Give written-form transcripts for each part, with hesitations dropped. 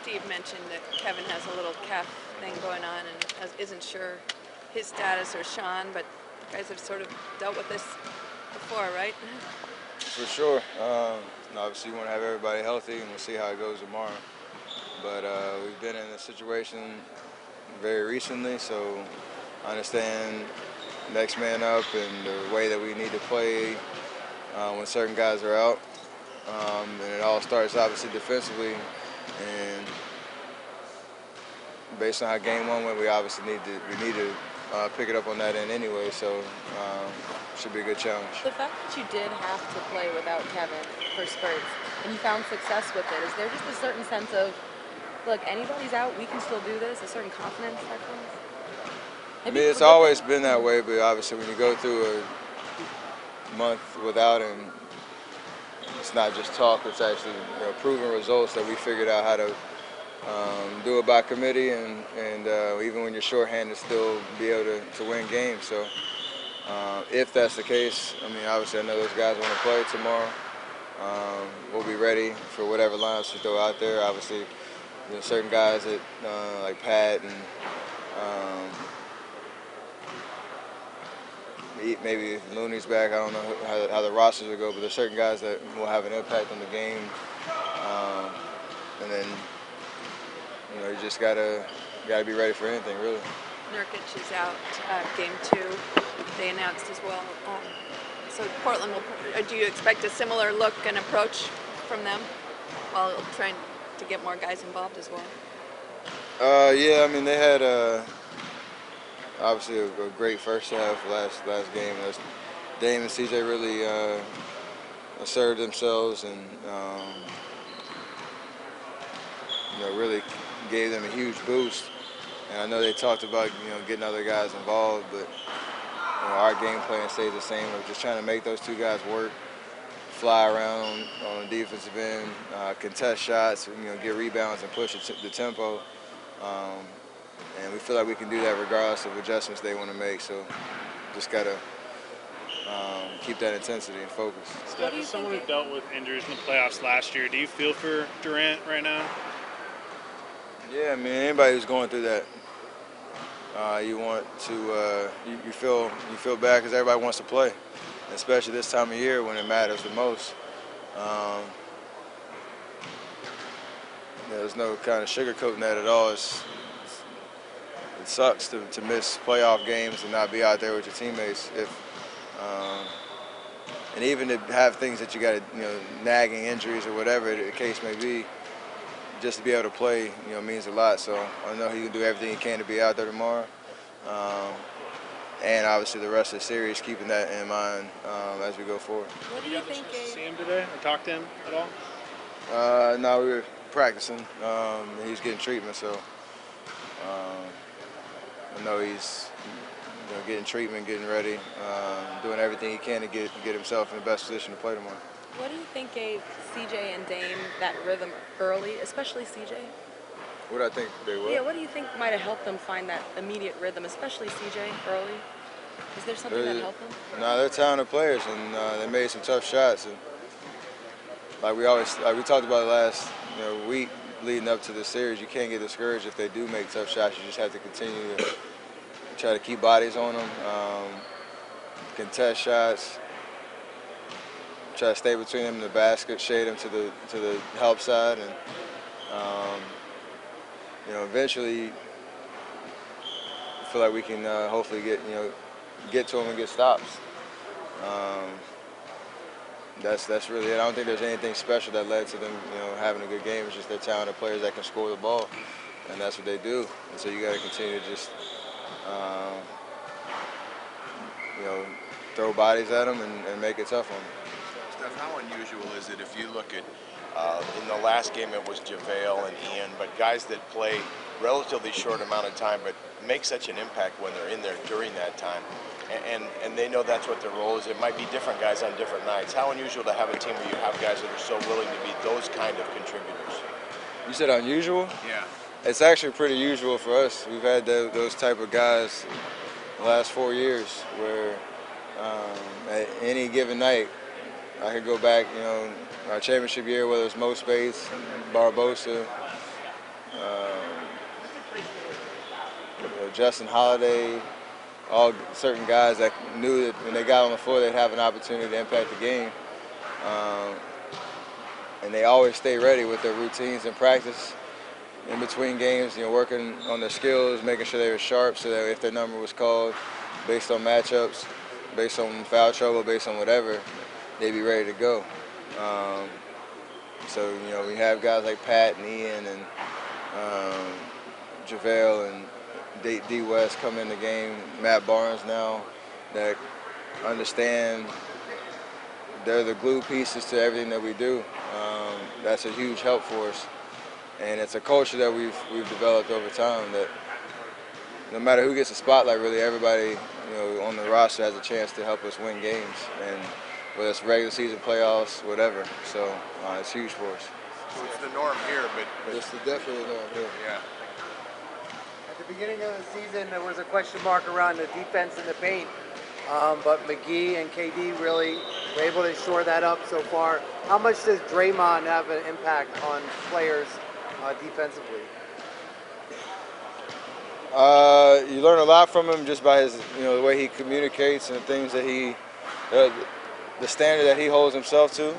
Steve mentioned that Kevin has a little calf thing going on and isn't sure his status, or Sean, but you guys have sort of dealt with this before, right? For sure. Obviously, you want to have everybody healthy, and we'll see how it goes tomorrow. But we've been in a situation very recently, so I understand next man up and the way that we need to play when certain guys are out. And it all starts obviously defensively, and based on how game one went, we obviously need to pick it up on that end anyway. So should be a good challenge. The fact that you did have to play without Kevin for spurts and you found success with it, is there just a certain sense of, look, anybody's out, we can still do this, a certain confidence that comes? I mean, it's always been that way, but obviously when you go through a month without him, it's not just talk, it's actually proven results that we figured out how to do it by committee, and even when you're shorthanded, still be able to win games. So if that's the case, I mean, obviously I know those guys want to play tomorrow. We'll be ready for whatever lines we throw out there. Obviously, certain guys that like Pat and maybe if Looney's back, I don't know how the rosters will go, but there's certain guys that will have an impact on the game. And then you just gotta be ready for anything, really. Nurkic is out game 2. They announced as well. So Portland do you expect a similar look and approach from them while trying to get more guys involved as well? Yeah, I mean they had obviously a great first half last game. Dame and CJ really asserted themselves and really gave them a huge boost. And I know they talked about getting other guys involved, but our game plan stays the same. We're just trying to make those two guys work, fly around on the defensive end, contest shots, get rebounds and push the tempo. And we feel like we can do that regardless of adjustments they want to make. So just gotta keep that intensity and focus. Steph, as someone who dealt with injuries in the playoffs last year, do you feel for Durant right now? Yeah, I mean anybody who's going through that, you want to you feel bad because everybody wants to play, especially this time of year when it matters the most. There's no kind of sugarcoating that at all. It sucks to miss playoff games and not be out there with your teammates. And even to have things that you got to, nagging injuries or whatever the case may be, just to be able to play, means a lot. So I know he can do everything he can to be out there tomorrow. And obviously the rest of the series, keeping that in mind as we go forward. What do you think? See him today or talk to him at all? No, we were practicing. He's getting treatment, so I know he's getting treatment, getting ready, doing everything he can to get himself in the best position to play tomorrow. What do you think gave CJ and Dame that rhythm early, especially CJ? What do I think they will? Yeah, what do you think might have helped them find that immediate rhythm, especially CJ early? Is there something that helped them? No, they're talented players, and they made some tough shots. And like we talked about last week leading up to the series, you can't get discouraged if they do make tough shots. You just have to continue to try to keep bodies on them, contest shots, try to stay between them and the basket, shade them to the help side, and eventually feel like we can hopefully get to them and get stops. That's really it. I don't think there's anything special that led to them having a good game. It's just they're talented players that can score the ball, and that's what they do. And so you got to continue to just throw bodies at them and make it tough on them. Steph, how unusual is it if you look at, in the last game it was JaVale and Ian, but guys that play relatively short amount of time but make such an impact when they're in there during that time, and they know that's what their role is. It might be different guys on different nights. How unusual to have a team where you have guys that are so willing to be those kind of contributors. You said unusual? Yeah. It's actually pretty usual for us. We've had those type of guys the last 4 years where at any given night, I could go back, our championship year, whether it's Mo Spates, Barbosa, Justin Holiday, all certain guys that knew that when they got on the floor they'd have an opportunity to impact the game. And they always stay ready with their routines and practice in between games, working on their skills, making sure they were sharp so that if their number was called based on matchups, based on foul trouble, based on whatever, they'd be ready to go. So, we have guys like Pat and Ian and JaVale and D. West come in the game, Matt Barnes now, that understand they're the glue pieces to everything that we do. That's a huge help for us. And it's a culture that we've developed over time that no matter who gets a spotlight, really everybody on the roster has a chance to help us win games, and whether it's regular season, playoffs, whatever. So it's huge for us. So it's the norm here, but It's definitely the norm here. yeah. At the beginning of the season, there was a question mark around the defense in the paint, but McGee and KD really were able to shore that up so far. How much does Draymond have an impact on players defensively? You learn a lot from him just by his, the way he communicates and the things that the standard that he holds himself to,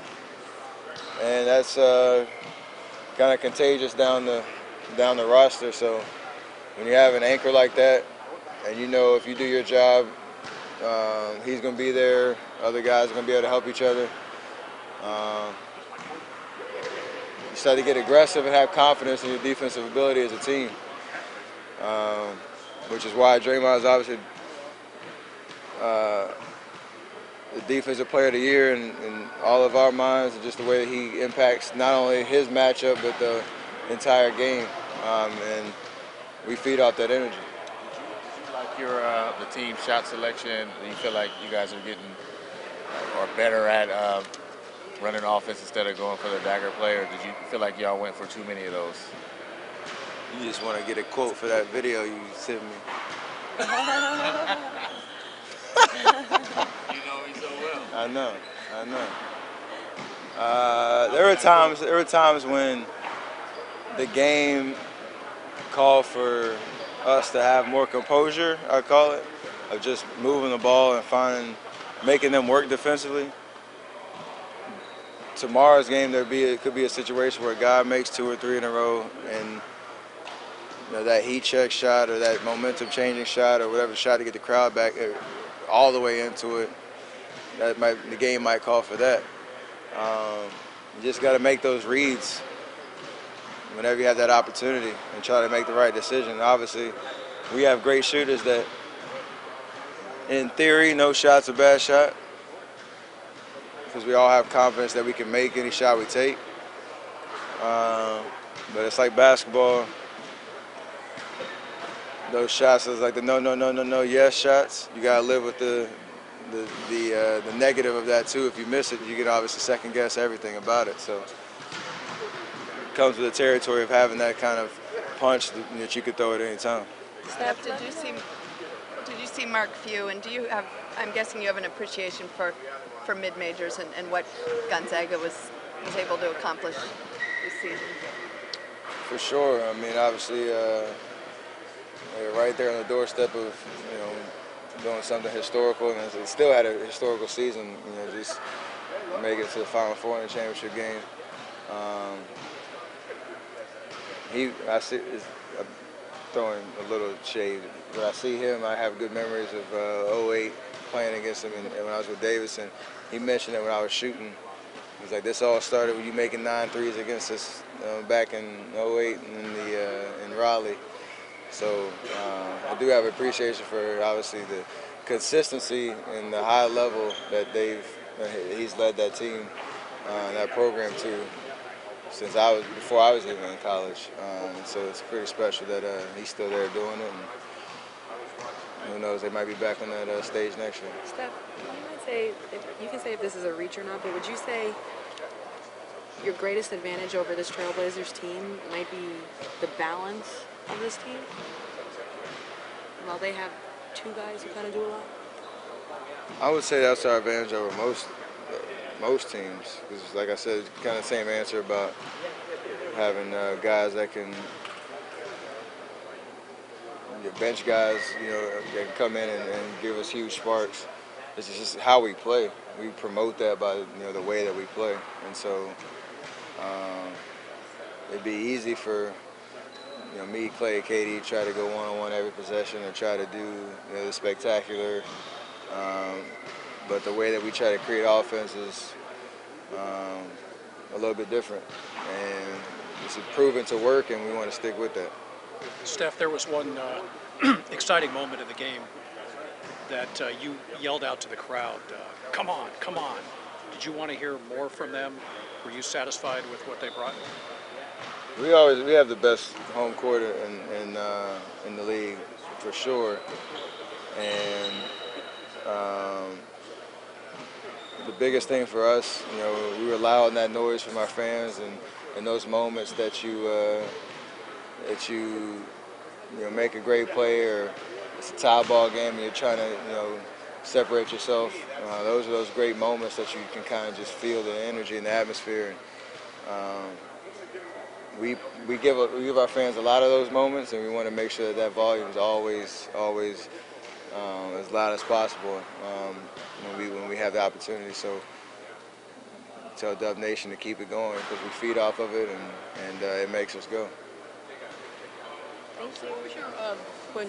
and that's kind of contagious down the roster. So when you have an anchor like that, and if you do your job, he's going to be there. Other guys are going to be able to help each other. You start to get aggressive and have confidence in your defensive ability as a team, which is why Draymond is obviously the defensive player of the year in all of our minds, and just the way that he impacts not only his matchup but the entire game, and we feed off that energy. Like your the team shot selection, do you feel like you guys are getting or better at running offense instead of going for the dagger play, or did you feel like y'all went for too many of those? You just want to get a quote for that video you sent me. You know me so well. I know. There were times when the game called for us to have more composure, I call it, of just moving the ball and making them work defensively. Tomorrow's game, it could be a situation where a guy makes 2 or 3 in a row, and that heat check shot or that momentum changing shot or whatever shot to get the crowd back all the way into it. The game might call for that. You just got to make those reads whenever you have that opportunity and try to make the right decision. Obviously, we have great shooters that, in theory, no shot's a bad shot, because we all have confidence that we can make any shot we take. But it's like basketball. Those shots is like the no, yes shots. You gotta live with the negative of that too. If you miss it, you can obviously second guess everything about it. So it comes with the territory of having that kind of punch that you could throw at any time. Steph, did you see Mark Few, and I'm guessing you have an appreciation for mid-majors and what Gonzaga was able to accomplish this season? For sure. I mean, obviously, they're right there on the doorstep of doing something historical, and it still had a historical season. Just make it to the Final Four in the championship game. I'm throwing a little shade. When I see him, I have good memories of 08 playing against him, and when I was with Davidson, he mentioned that when I was shooting, he's like, this all started with you making 9 threes against us back in 08 in Raleigh. So I do have appreciation for obviously the consistency and the high level that he's led that team and that program to since before I was even in college. So it's pretty special that he's still there doing it. And who knows, they might be back on that stage next year. Steph, you can say if this is a reach or not, but would you say your greatest advantage over this Trailblazers team might be the balance of this team? Well, they have 2 guys who kind of do a lot. I would say that's our advantage over most teams. Because, like I said, it's kind of the same answer about having guys that can your bench guys, that can come in and give us huge sparks. It's just how we play. We promote that by the way that we play, and so it'd be easy for me, Clay, KD try to go one-on-one every possession or try to do the spectacular. But the way that we try to create offense is a little bit different, and it's proven to work, and we want to stick with that. Steph, there was one exciting moment in the game that you yelled out to the crowd, come on, come on. Did you want to hear more from them? Were you satisfied with what they brought? We have the best home court in the league for sure, and the biggest thing for us, we were loud in that noise from our fans, and in those moments that you make a great play, or it's a tie ball game and you're trying to separate yourself. Those are those great moments that you can kind of just feel the energy and the atmosphere. We give our fans a lot of those moments, and we want to make sure that volume is always as loud as possible when we have the opportunity. So tell Dub Nation to keep it going because we feed off of it, and it makes us go. Thank you. When